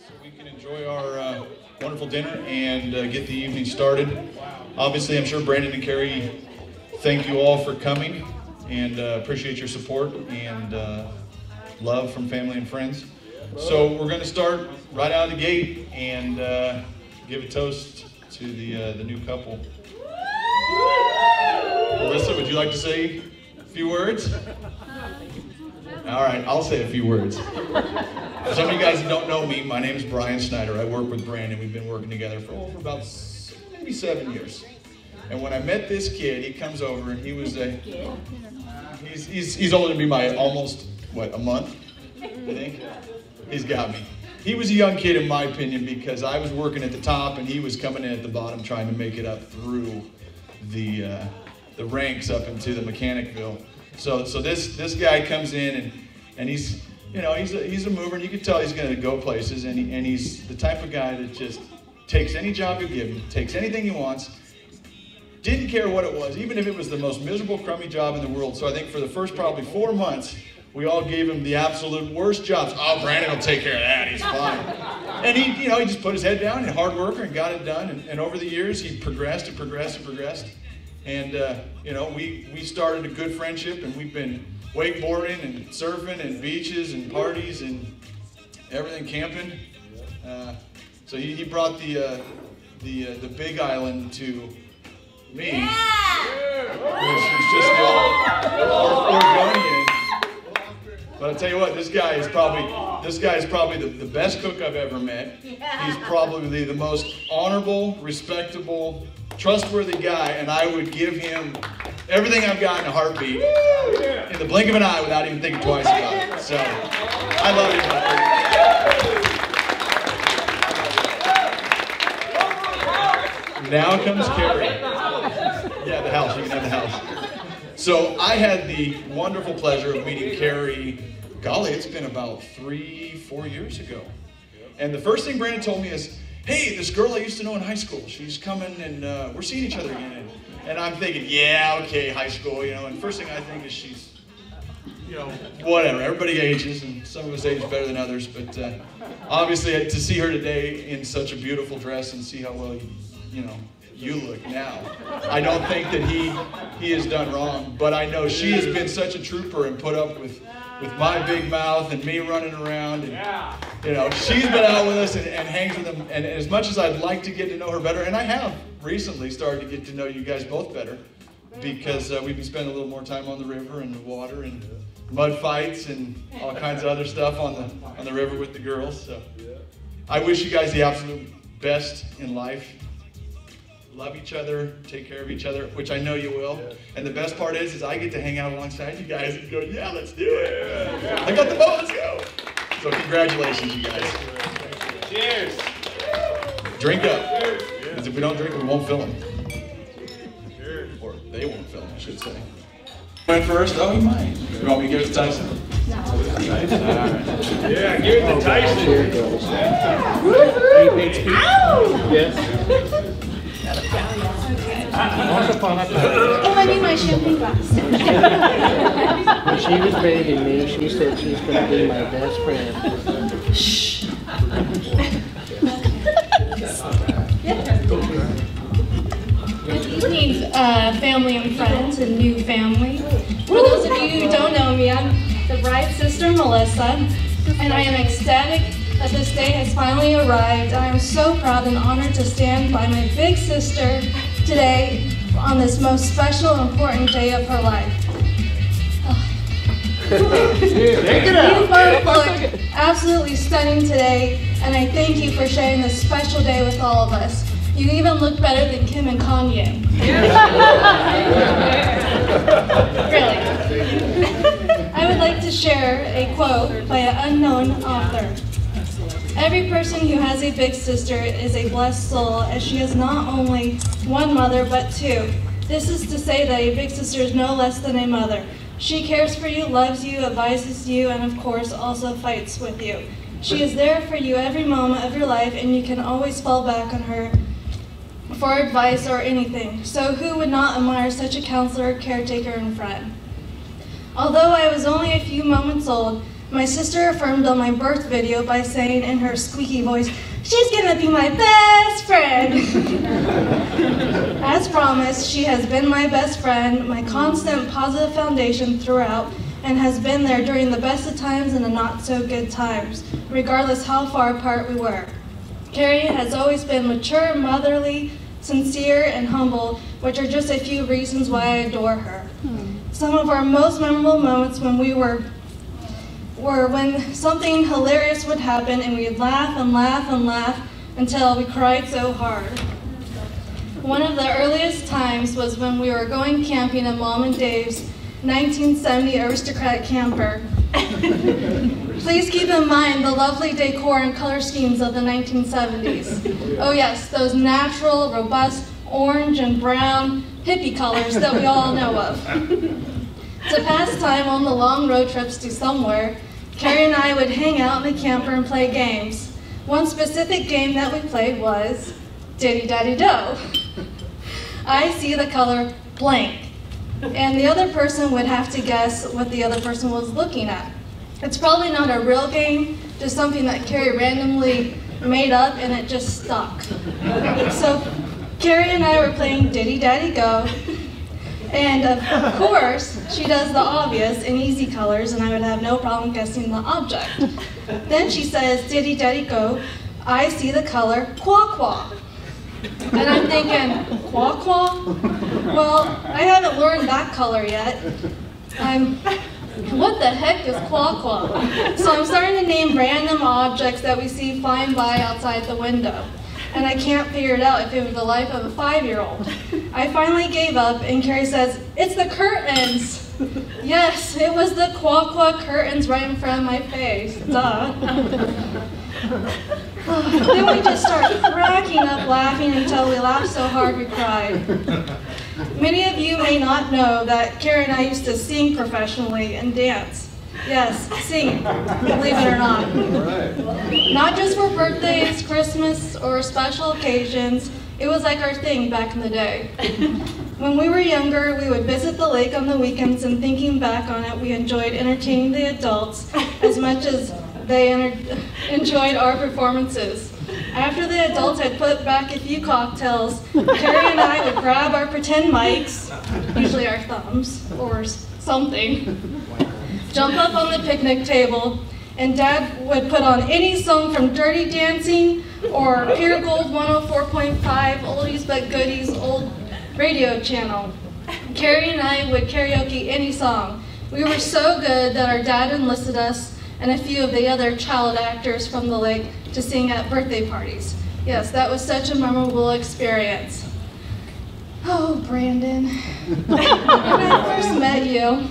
so we can enjoy our wonderful dinner and get the evening started. Obviously, I'm sure Brandon and Carie thank you all for coming and appreciate your support and love from family and friends. So we're going to start right out of the gate and give a toast to the new couple. Melissa, would you like to say a few words? All right, I'll say a few words. For some of you guys who don't know me, my name is Brian Snyder. I work with Brandon. We've been working together for about maybe 7 years. And when I met this kid, he comes over and he was he's older than me by almost, what, a month, I think? He's got me. He was a young kid in my opinion because I was working at the top and he was coming in at the bottom trying to make it up through the ranks up into the Mechanicville. So this guy comes in and he's, you know, he's a mover and you can tell he's going to go places and he's the type of guy that just takes any job you give him, takes anything he wants, didn't care what it was, even if it was the most miserable, crummy job in the world. So I think for the first probably 4 months, we all gave him the absolute worst jobs. Oh, Brandon will take care of that, he's fine. And he, you know, he just put his head down and hard worker and got it done. And over the years, he progressed and progressed and progressed. And, you know, we started a good friendship and we've been wakeboarding and surfing and beaches and parties and everything, camping. So he brought the big island to me, which is just the Oregonian. But I'll tell you what, this guy is probably the best cook I've ever met. He's probably the most honorable, respectable, trustworthy guy, and I would give him everything I've got in a heartbeat in the blink of an eye without even thinking twice about it. So, I love you, buddy. Now comes Carie. Yeah, the house, you can have the house. So I had the wonderful pleasure of meeting Carie, golly, it's been about 3-4 years ago. And the first thing Brandon told me is, hey, this girl I used to know in high school, she's coming and we're seeing each other again. And I'm thinking, yeah, okay, high school, you know, and first thing I think is she's, you know, whatever, everybody ages and some of us age better than others, but obviously to see her today in such a beautiful dress and see how well, you know, you look now. I don't think that he has done wrong, but I know she has been such a trooper and put up with my big mouth and me running around, and you know, she's been out with us and hangs with them. And as much as I'd like to get to know her better, and I have recently started to get to know you guys both better, because we've been spending a little more time on the river and the water and mud fights and all kinds of other stuff on the river with the girls. So I wish you guys the absolute best in life. Love each other, take care of each other, which I know you will. And the best part is I get to hang out alongside you guys and go, yeah, let's do it. I got the boat, let's go. So congratulations, you guys. Cheers. Drink up. Because if we don't drink, we won't film them. Or they won't film, I should say. Went first? Oh, you might. You want me to give it to Tyson? No. Tyson? All right. Yeah, give it to Tyson. Ow! Yes. Oh, I need my champagne glass. When she was bathing me, she said she's going to be my best friend. Shh. Good evening, family and friends and new family. For those of you who don't know me, I'm the bride's sister, Melissa, and I am ecstatic that this day has finally arrived. I am so proud and honored to stand by my big sister today on this most special and important day of her life. You both look absolutely stunning today, and I thank you for sharing this special day with all of us. You even look better than Kim and Kanye. Really. I would like to share a quote by an unknown author. Every person who has a big sister is a blessed soul, as she has not only one mother, but two. This is to say that a big sister is no less than a mother. She cares for you, loves you, advises you, and of course also fights with you. She is there for you every moment of your life, and you can always fall back on her for advice or anything. So who would not admire such a counselor, caretaker, and friend? Although I was only a few moments old, My sister affirmed on my birth video by saying in her squeaky voice, "She's gonna be my best friend." As promised, she has been my best friend, my constant positive foundation throughout, and has been there during the best of times and the not so good times, regardless how far apart we were. Carie has always been mature, motherly, sincere, and humble, which are just a few reasons why I adore her. Some of our most memorable moments were when something hilarious would happen and we'd laugh and laugh and laugh until we cried so hard. One of the earliest times was when we were going camping in Mom and Dave's 1970 aristocrat camper. Please keep in mind the lovely decor and color schemes of the 1970s. Oh yes, those natural, robust, orange and brown hippie colors that we all know of. To pass time on the long road trips to somewhere, Carie and I would hang out in the camper and play games. One specific game that we played was Diddy Daddy Do. I see the color blank, and the other person would have to guess what the other person was looking at. It's probably not a real game, just something that Carie randomly made up and it just stuck. So Carie and I were playing Diddy Daddy Go, and of course she does the obvious in easy colors and I would have no problem guessing the object. Then she says, "Diddy Daddy Go, I see the color Qua Qua." And I'm thinking, Qua Qua? Well, I haven't learned that color yet. What the heck is Qua Qua? So I'm starting to name random objects that we see flying by outside the window. And I can't figure it out if it was the life of a 5-year-old. I finally gave up and Carie says, "It's the curtains." Yes, it was the Qua Qua curtains right in front of my face. Duh. Then we just started cracking up laughing until we laughed so hard we cried. Many of you may not know that Carie and I used to sing professionally and dance. Yes, sing, believe it or not. Not just for birthdays, Christmas, or special occasions. It was like our thing back in the day. When we were younger, we would visit the lake on the weekends, and thinking back on it, we enjoyed entertaining the adults as much as they enjoyed our performances. After the adults had put back a few cocktails, Carie and I would grab our pretend mics, usually our thumbs or something, jump up on the picnic table, and Dad would put on any song from Dirty Dancing or Pure Gold 104.5, oldies but goodies, old radio channel. Carie and I would karaoke any song. We were so good that our dad enlisted us and a few of the other child actors from the lake to sing at birthday parties. Yes, that was such a memorable experience. Oh, Brandon. When I first met you,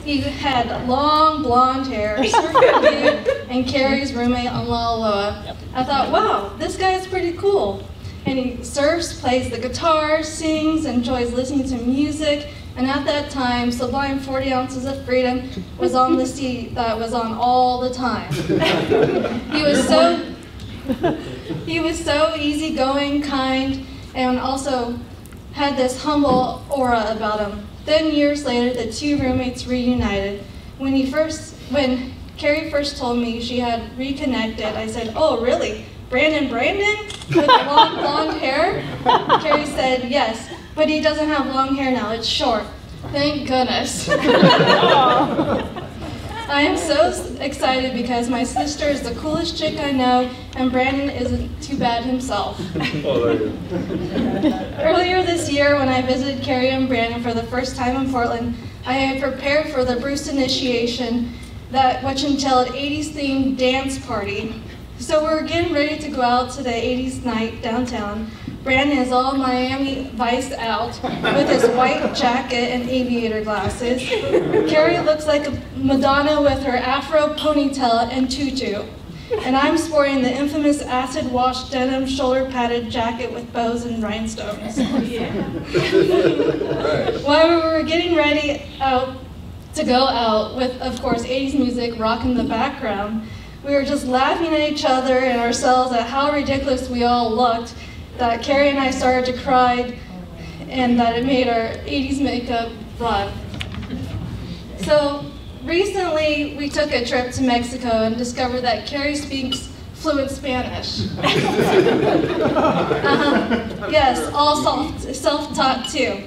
you had long blonde hair, surfing dude, and Carrie's roommate on Loa. I thought, wow, this guy is pretty cool. And he surfs, plays the guitar, sings, enjoys listening to music, and at that time, Sublime 40 Ounces of Freedom was on the seat that was on all the time. He was so easygoing, kind, and also had this humble aura about him. Then years later, the two roommates reunited. When Carie first told me she had reconnected, I said, "Oh, really? Brandon with the long blonde hair?" Carie said, "Yes, but he doesn't have long hair now, it's short." Thank goodness. I am so excited because my sister is the coolest chick I know, and Brandon isn't too bad himself. Earlier this year, when I visited Carie and Brandon for the first time in Portland, I had prepared for the Bruce initiation, which entailed 80s themed dance party. So we're getting ready to go out to the 80s night downtown. Brandon is all Miami Vice out with his white jacket and aviator glasses. Carie looks like a Madonna with her afro ponytail and tutu. And I'm sporting the infamous acid wash denim shoulder padded jacket with bows and rhinestones. While we were getting ready to go out with, of course, 80s music rocking the background, we were just laughing at each other and ourselves at how ridiculous we all looked, that Carie and I started to cry, and that it made our 80s makeup run. So recently we took a trip to Mexico and discovered that Carie speaks fluent Spanish. Yes, all self-taught too.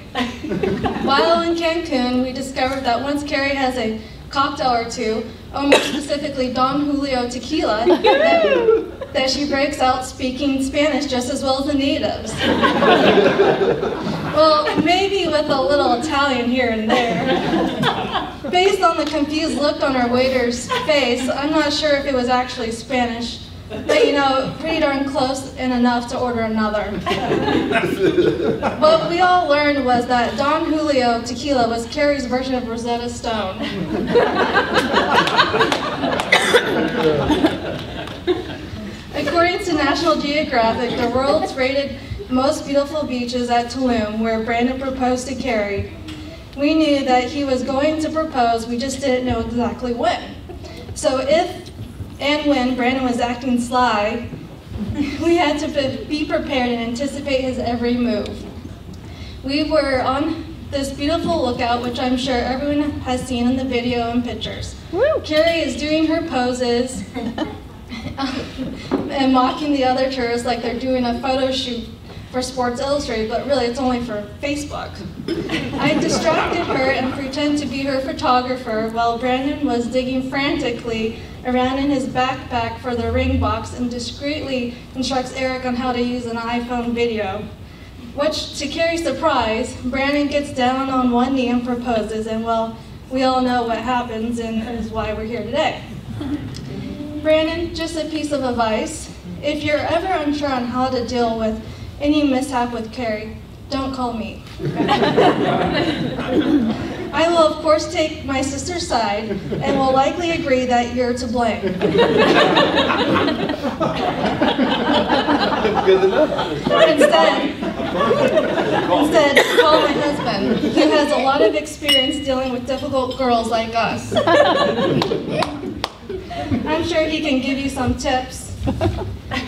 While in Cancun, we discovered that once Carie has a cocktail or two, or more specifically Don Julio tequila, that she breaks out speaking Spanish just as well as the natives. Well, maybe with a little Italian here and there. Based on the confused look on our waiter's face, I'm not sure if it was actually Spanish, but you know, pretty darn close and enough to order another. What we all learned was that Don Julio tequila was Carrie's version of Rosetta Stone. According to National Geographic, the world's rated most beautiful beaches at Tulum, where Brandon proposed to Carie. We knew that he was going to propose, we just didn't know exactly when. So if and when Brandon was acting sly, we had to be prepared and anticipate his every move. We were on this beautiful lookout, which I'm sure everyone has seen in the video and pictures. Carie is doing her poses and mocking the other tourists like they're doing a photo shoot for Sports Illustrated, but really it's only for Facebook. I distracted her and pretended to be her photographer while Brandon was digging frantically around in his backpack for the ring box and discreetly instructs Eric on how to use an iPhone video. Which, to Carrie's surprise, Brandon gets down on one knee and proposes, and well, we all know what happens and is why we're here today. Brandon, just a piece of advice. If you're ever unsure on how to deal with any mishap with Carie, don't call me. I will, of course, take my sister's side and will likely agree that you're to blame. Instead, call my husband, who has a lot of experience dealing with difficult girls like us. I'm sure he can give you some tips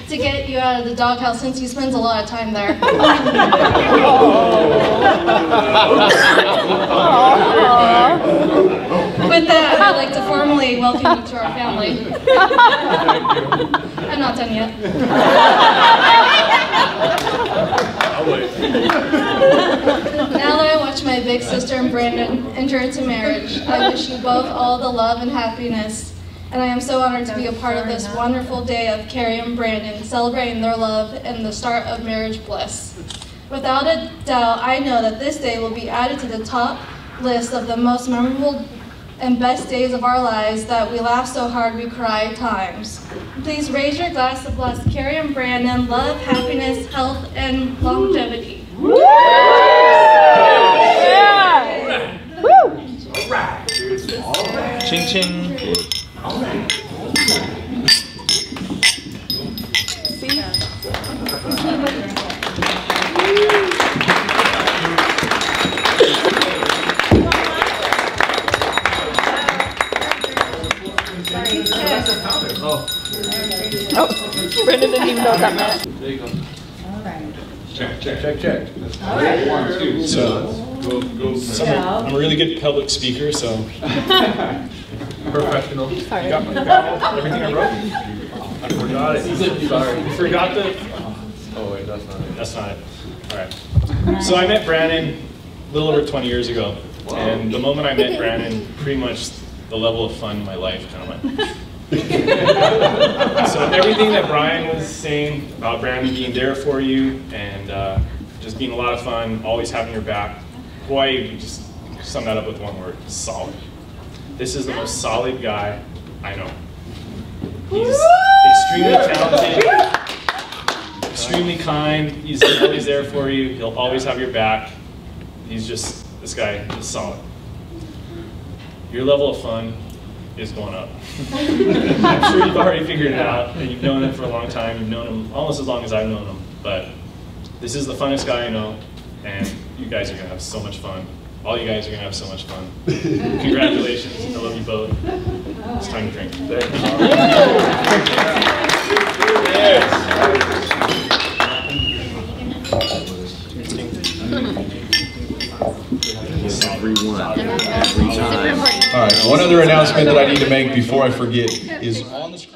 to get you out of the doghouse since he spends a lot of time there. With that, I'd like to formally welcome you to our family. I'm not done yet. Now that I watch my big sister and Brandon enter into marriage, I wish you both all the love and happiness. And I am so honored to be a part of this wonderful day of Carie and Brandon celebrating their love and the start of marriage bliss. Without a doubt, I know that this day will be added to the top list of the most memorable and best days of our lives that we laugh so hard we cry times. Please raise your glass to bless Carie and Brandon, love, happiness, health, and longevity. Woo! Yeah! Woo! All right. Ching ching. All right. See? Oh, Brendan didn't even know what that meant. There you go. All right. Check. All right. 1, 2. So, Go. I'm a really good public speaker, so. Professional. Sorry. You got my gavel, everything I wrote? I forgot it. Sorry. You forgot the? Oh wait, that's not it. That's not it. All right. So I met Brandon a little over 20 years ago. And the moment I met Brandon, pretty much the level of fun in my life kind of went. So everything that Brian was saying about Brandon being there for you and just being a lot of fun, always having your back, Hawaii, you just sum that up with one word: solid. This is the most solid guy I know. He's extremely talented, extremely kind. He's always there for you. He'll always have your back. He's just, this guy is solid. Your level of fun is going up. I'm sure you've already figured it out, and you've known him for a long time. You've known him almost as long as I've known him. But this is the funnest guy I know, and you guys are going to have so much fun. All you guys are going to have so much fun. Congratulations. I love you both. It's time to drink. All right, one other announcement. announcement that I need to make before I forget is on the screen.